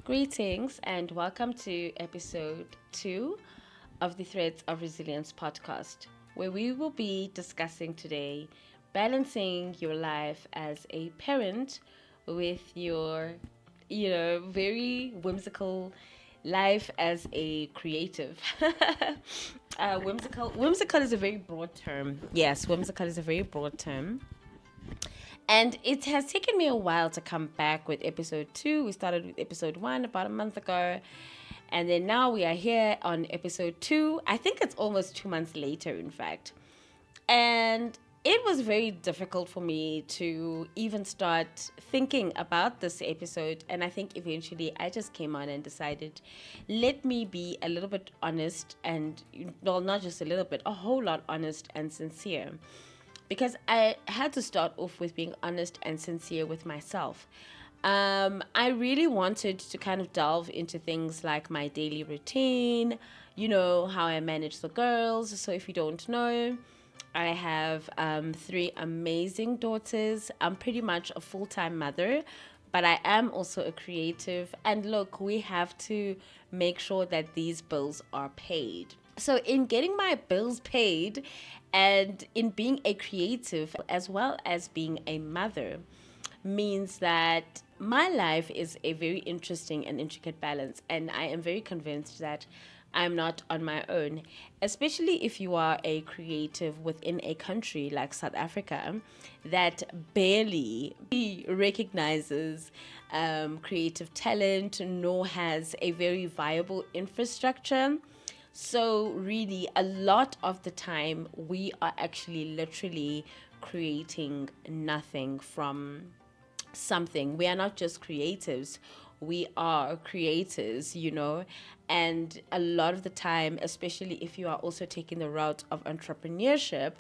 Greetings and welcome to episode 2 of the Threads of Resilience podcast, where we will be discussing today balancing your life as a parent with your, very whimsical life as a creative. Whimsical is a very broad term. Yes, whimsical is a very broad term. And it has taken me a while to come back with episode 2. We started with episode 1 about a month ago. And then now we are here on episode 2. I think it's almost 2 months later, in fact. And it was very difficult for me to even start thinking about this episode. And I think eventually I just came on and decided, let me be a little bit honest and, well, not just a little bit, a whole lot honest and sincere, because I had to start off with being honest and sincere with myself. I really wanted to kind of delve into things like my daily routine, how I manage the girls. So if you don't know, I have 3 amazing daughters. I'm pretty much a full-time mother, but I am also a creative. And look, we have to make sure that these bills are paid. So, in getting my bills paid and in being a creative as well as being a mother, means that my life is a very interesting and intricate balance. And I am very convinced that I'm not on my own, especially if you are a creative within a country like South Africa that barely recognizes creative talent nor has a very viable infrastructure. So really, a lot of the time, we are actually literally creating nothing from something. We are not just creatives, we are creators, and a lot of the time, especially if you are also taking the route of entrepreneurship,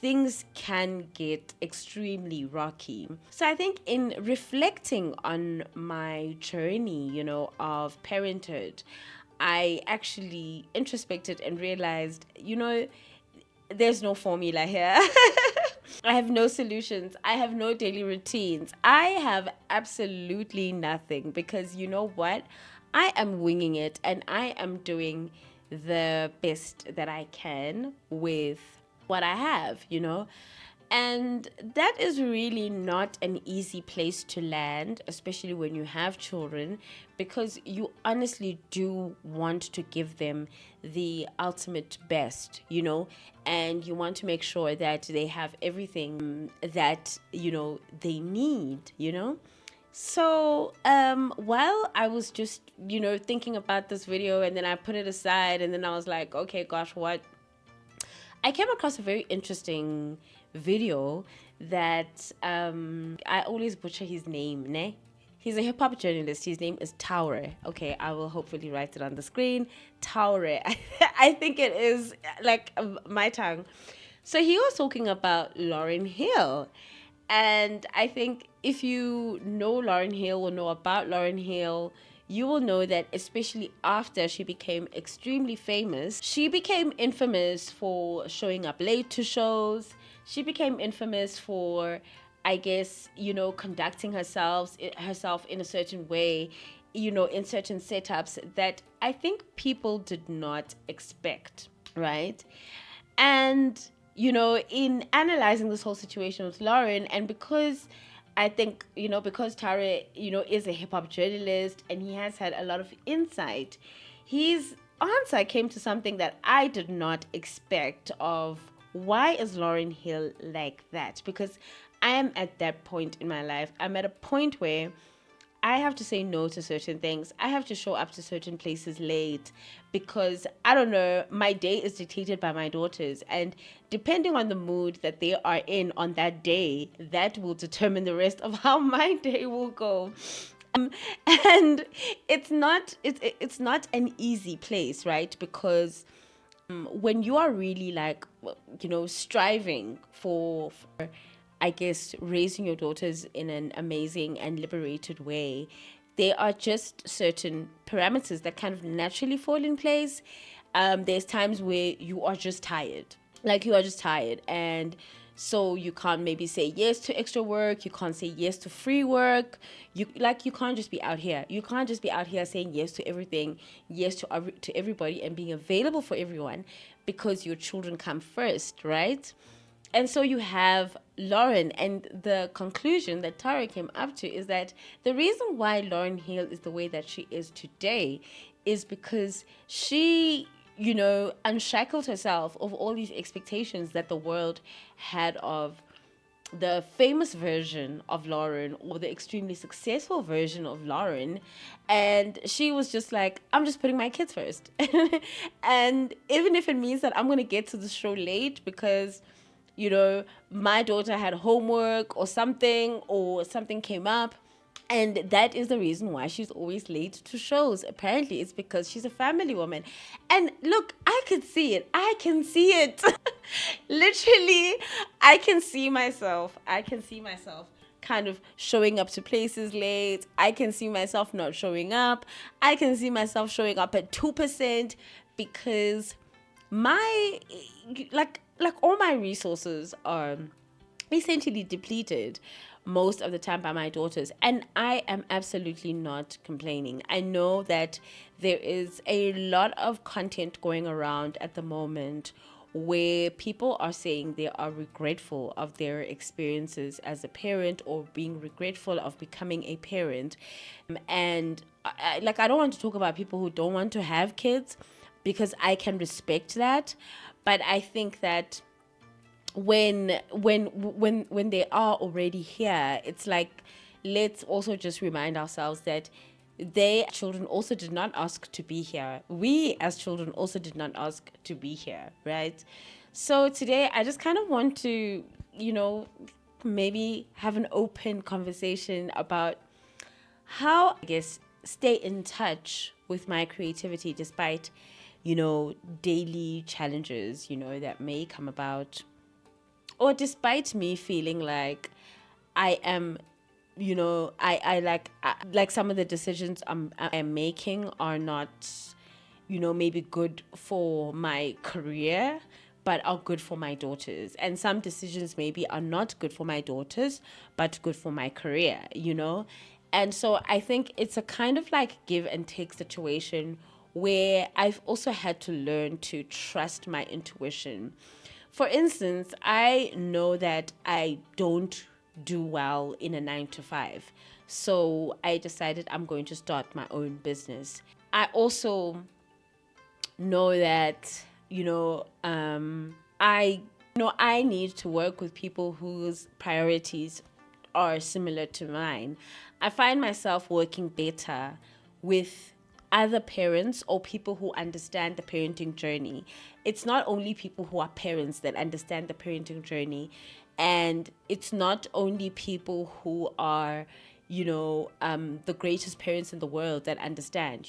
things can get extremely rocky. So I think in reflecting on my journey, of parenthood, I actually introspected and realized, there's no formula here. I have no solutions. I have no daily routines. I have absolutely nothing because you know what? I am winging it and I am doing the best that I can with what I have. And that is really not an easy place to land, especially when you have children, because you honestly do want to give them the ultimate best, and you want to make sure that they have everything that, they need. So, while I was just, thinking about this video and then I put it aside and then I was like, okay, gosh, what? I came across a very interesting video that I always butcher his name, ne? He's a hip hop journalist. His name is Taure. Okay, I will hopefully write it on the screen. Taure. I think it is like my tongue. So he was talking about Lauryn Hill. And I think if you know Lauryn Hill or know about Lauryn Hill, you will know that especially after she became extremely famous, she became infamous for showing up late to shows. She became infamous for, I guess, conducting herself in a certain way, in certain setups that I think people did not expect, right? And, in analyzing this whole situation with Lauren, and because I think, because Tara, is a hip hop journalist and he has had a lot of insight, his answer came to something that I did not expect of why is Lauryn Hill like that? Because I am at that point in my life. I'm at a point where I have to say no to certain things. I have to show up to certain places late because, I don't know, my day is dictated by my daughters. And depending on the mood that they are in on that day, that will determine the rest of how my day will go. And it's not an easy place, right? Because when you are really like, striving for I guess, raising your daughters in an amazing and liberated way, there are just certain parameters that kind of naturally fall in place. There's times where you are just tired. Like, you are just tired. And So you can't maybe say yes to extra work. You can't say yes to free work. You can't just be out here. You can't just be out here saying yes to everything, yes to everybody, and being available for everyone, because your children come first, right? And so you have Lauren, and the conclusion that Tara came up to is that the reason why Lauren Hill is the way that she is today is because she, unshackled herself of all these expectations that the world had of the famous version of Lauren, or the extremely successful version of Lauren. And she was just like, I'm just putting my kids first. And even if it means that I'm going to get to the show late because, my daughter had homework or something came up. And that is the reason why she's always late to shows. Apparently, it's because she's a family woman. And look, I can see it. I can see it. Literally, I can see myself. Kind of showing up to places late. I can see myself not showing up. I can see myself showing up at 2% because my, like all my resources are essentially depleted most of the time by my daughters, and I am absolutely not complaining. I know that there is a lot of content going around at the moment where people are saying they are regretful of their experiences as a parent, or being regretful of becoming a parent. And I don't want to talk about people who don't want to have kids, because I can respect that, but I think that when they are already here, it's like, let's also just remind ourselves that they children also did not ask to be here. We as children also did not ask to be here, right? So today I just kind of want to, maybe have an open conversation about how, I guess, stay in touch with my creativity despite, daily challenges, that may come about, or despite me feeling like I am, like some of the decisions I am making are not, maybe good for my career, but are good for my daughters. And some decisions maybe are not good for my daughters, but good for my career, And so I think it's a kind of like give and take situation where I've also had to learn to trust my intuition. For instance, I know that I don't do well in a 9 to 5. So I decided I'm going to start my own business. I also know that, I need to work with people whose priorities are similar to mine. I find myself working better with other parents or people who understand the parenting journey. It's not only people who are parents that understand the parenting journey, and it's not only people who are, the greatest parents in the world that understand,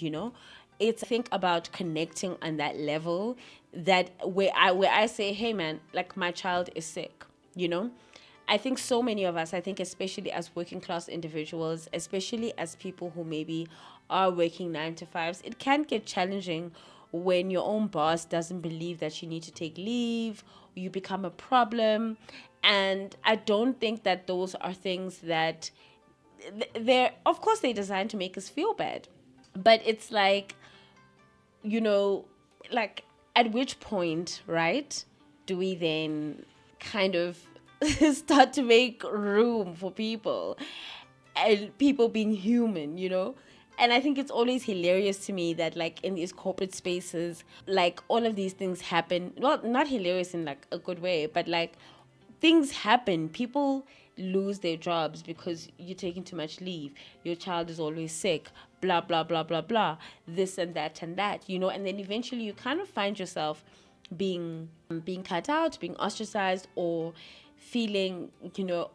It's think about connecting on that level, that where I say, hey man, like my child is sick, I think so many of us, I think especially as working class individuals, especially as people who maybe are working 9 to 5s, it can get challenging when your own boss doesn't believe that you need to take leave, or you become a problem. And I don't think that those are things that of course they're designed to make us feel bad. But it's like, like at which point, right, do we then kind of start to make room for people and people being human, And I think it's always hilarious to me that, like, in these corporate spaces, like, all of these things happen. Well, not hilarious in, like, a good way, but, like, things happen. People lose their jobs because you're taking too much leave. Your child is always sick, blah, blah, blah, blah, blah, this and that and that, And then eventually you kind of find yourself being cut out, being ostracized, or feeling,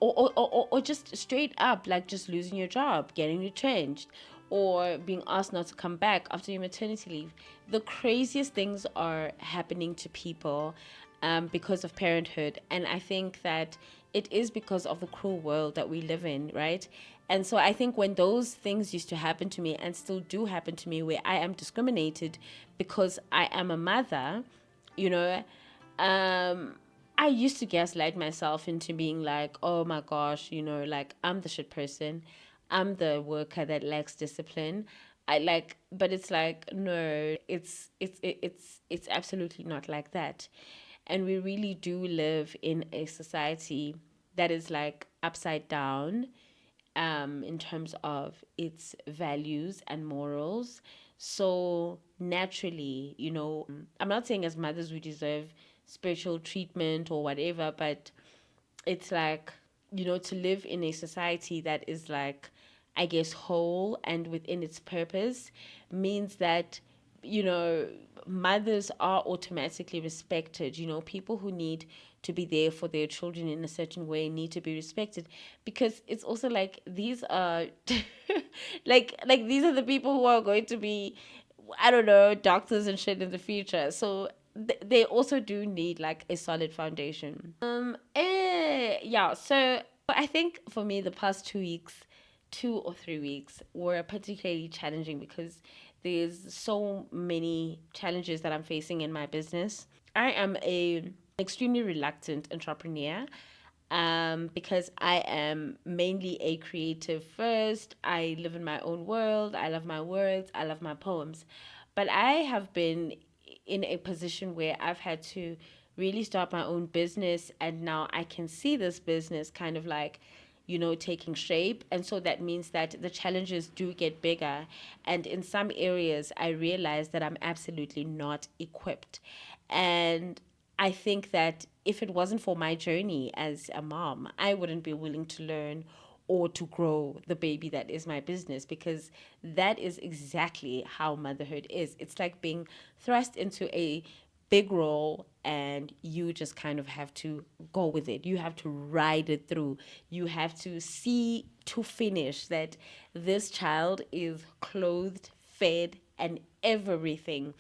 or just straight up, like, just losing your job, getting retrenched, or being asked not to come back after your maternity leave. The craziest things are happening to people because of parenthood. And I think that it is because of the cruel world that we live in, right? And so I think when those things used to happen to me, and still do happen to me, where I am discriminated because I am a mother, I used to gaslight myself into being like, oh my gosh, like I'm the shit person. I'm the worker that lacks discipline. But it's like, no, it's absolutely not like that. And we really do live in a society that is like upside down, in terms of its values and morals. So naturally, I'm not saying as mothers we deserve spiritual treatment or whatever, but it's like, to live in a society that is like, I guess, whole and within its purpose means that, you know, mothers are automatically respected. People who need to be there for their children in a certain way need to be respected, because it's also like these are like these are the people who are going to be, I don't know, doctors and shit in the future. So they also do need like a solid foundation. Yeah. So I think for me, the past 2 weeks, 2 or 3 weeks, were particularly challenging because there's so many challenges that I'm facing in my business. I am a extremely reluctant entrepreneur, because I am mainly a creative first. I live in my own world. I love my words. I love my poems. But I have been in a position where I've had to really start my own business. And now I can see this business kind of like, taking shape. And so that means that the challenges do get bigger. And in some areas, I realize that I'm absolutely not equipped. And I think that if it wasn't for my journey as a mom, I wouldn't be willing to learn or to grow the baby that is my business, because that is exactly how motherhood is. It's like being thrust into a big role and you just kind of have to go with it. You have to ride it through. You have to see to finish that this child is clothed, fed, and everything.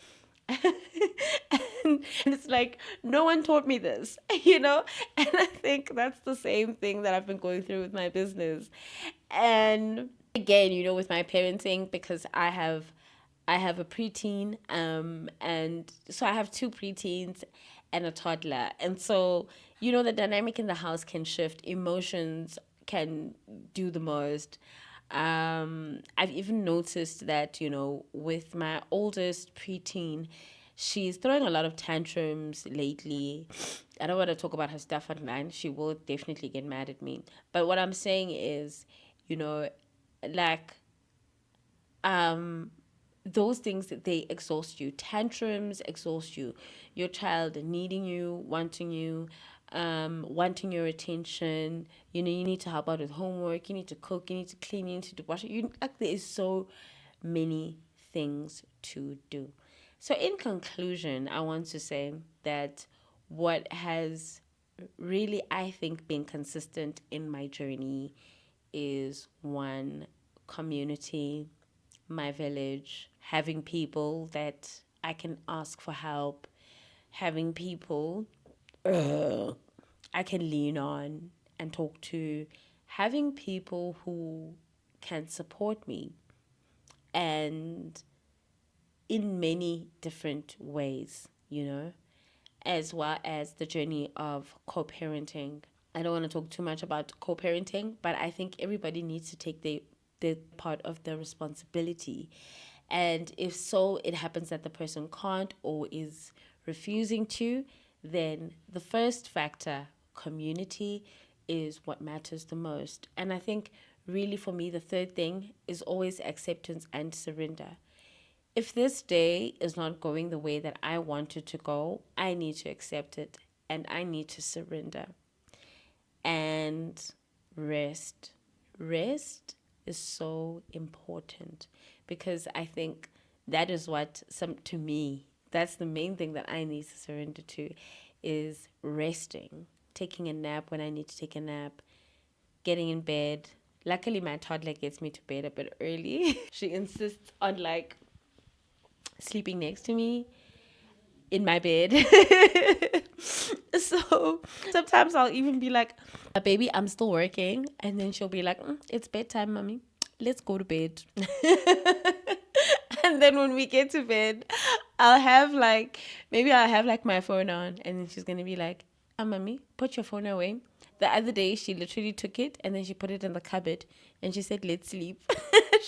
And it's like, no one taught me this, And I think that's the same thing that I've been going through with my business. And again, with my parenting, because I have a preteen, and so I have two preteens and a toddler. And so, the dynamic in the house can shift, emotions can do the most. I've even noticed that, with my oldest preteen, she's throwing a lot of tantrums lately. I don't want to talk about her stuff online. She will definitely get mad at me. But what I'm saying is, like, um, those things that they exhaust you. Tantrums exhaust you. Your child needing you, wanting your attention. You need to help out with homework. You need to cook. You need to clean. You need to do washing. There is so many things to do. So, in conclusion, I want to say that what has really, I think, been consistent in my journey is one, community, my village, having people that I can ask for help, having people I can lean on and talk to, having people who can support me, and in many different ways, as well as the journey of co parenting. I don't want to talk too much about co parenting, but I think everybody needs to take their part of the responsibility. And if so, it happens that the person can't or is refusing to, then the first factor, community, is what matters the most. And I think really for me, the third thing is always acceptance and surrender. If this day is not going the way that I want it to go, I need to accept it and I need to surrender. And rest. Rest is so important, because I think that is what to me, that's the main thing that I need to surrender to, is resting, taking a nap when I need to take a nap, getting in bed. Luckily, my toddler gets me to bed a bit early. She insists on like sleeping next to me in my bed. So sometimes I'll even be like, baby, I'm still working. And then she'll be like, it's bedtime, mommy. Let's go to bed. And then when we get to bed, maybe I'll have like my phone on. And then she's going to be like, Mommy, put your phone away. The other day, she literally took it and then she put it in the cupboard and she said, let's sleep.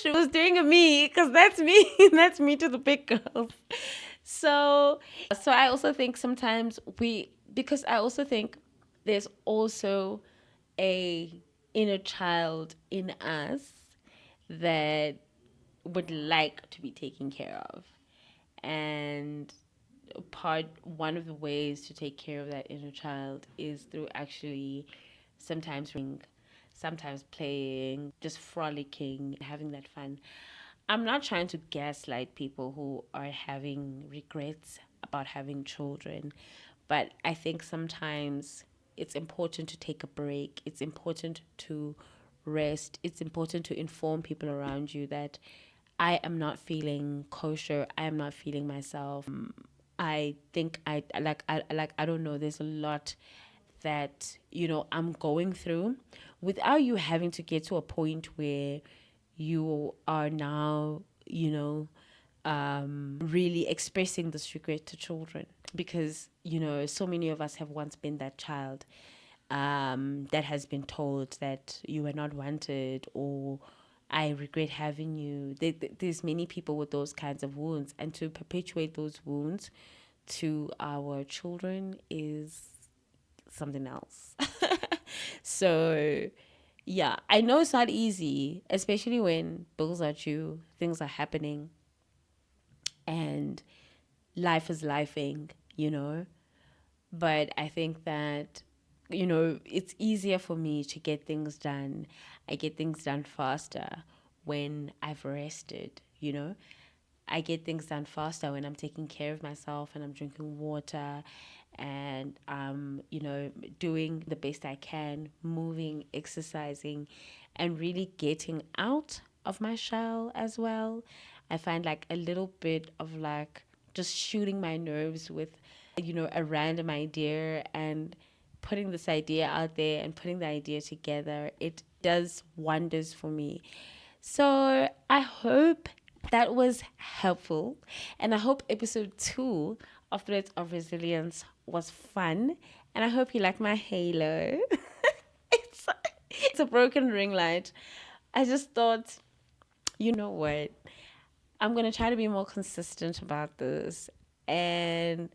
She was doing a me because that's me. That's me to the big girls. So, so I also think sometimes because I also think there's also a inner child in us that would like to be taken care of. And one of the ways to take care of that inner child is through actually sometimes playing, just frolicking, having that fun. I'm not trying to gaslight people who are having regrets about having children, but I think sometimes it's important to take a break. It's important to rest. It's important to inform people around you that I am not feeling kosher. I am not feeling myself. I think I don't know. There's a lot that I'm going through without you having to get to a point where you are now really expressing this regret to children, because so many of us have once been that child that has been told that you were not wanted, or I regret having you. There's many people with those kinds of wounds, and to perpetuate those wounds to our children is something else. So, yeah, I know it's not easy, especially when bills are due, things are happening, and life is lifing. But I think that, it's easier for me to get things done. I get things done faster when I've rested. I get things done faster when I'm taking care of myself and I'm drinking water and doing the best I can, moving, exercising, and really getting out of my shell as well. I find like a little bit of like just shooting my nerves with, a random idea and putting this idea out there and putting the idea together. It does wonders for me. So I hope that was helpful. And I hope episode 2 of Threads of Resilience was fun. And I hope you like my halo. it's, it's a broken ring light. I just thought, you know what? I'm going to try to be more consistent about this. And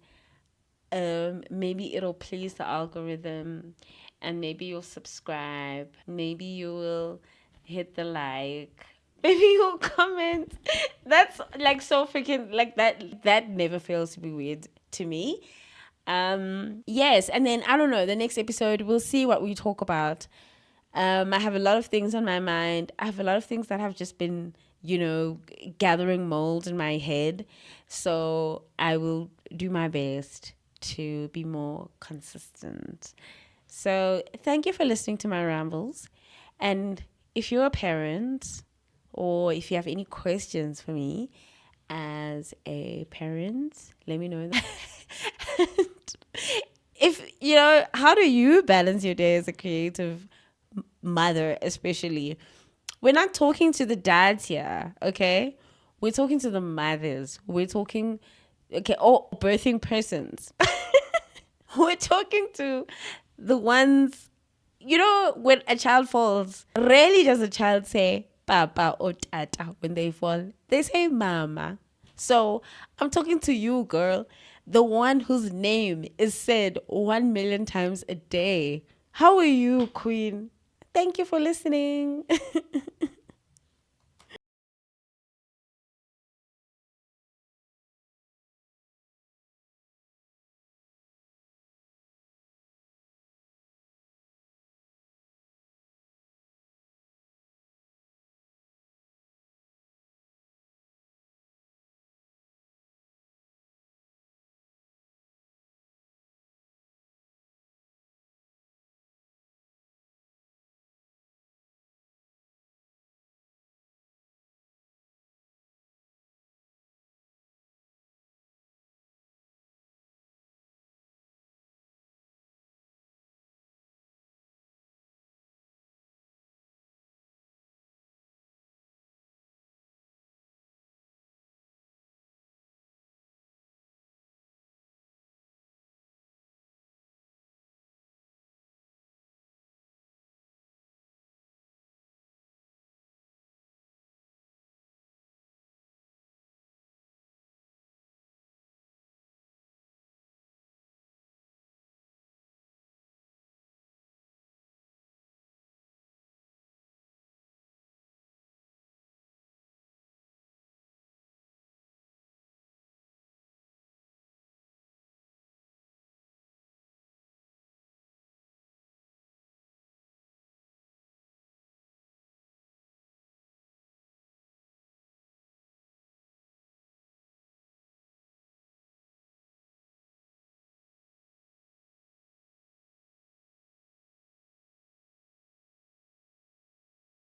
maybe it'll please the algorithm, and maybe you'll subscribe, maybe you will hit the like, maybe you'll comment. That's like so freaking like that never fails to be weird to me. Yes, and then I don't know, the next episode we'll see what we talk about. I have a lot of things on my mind. I have a lot of things that have just been, gathering mold in my head. So I will do my best to be more consistent. So thank you for listening to my rambles. And if you're a parent, or if you have any questions for me as a parent, let me know that. If, how do you balance your day as a creative mother, especially? We're not talking to the dads here, okay? We're talking to the mothers. We're talking, okay, or birthing persons. We're talking to the ones, when a child falls, rarely does a child say papa or tata when they fall. They say mama. So I'm talking to you, girl, the one whose name is said 1 million times a day. How are you, queen? Thank you for listening.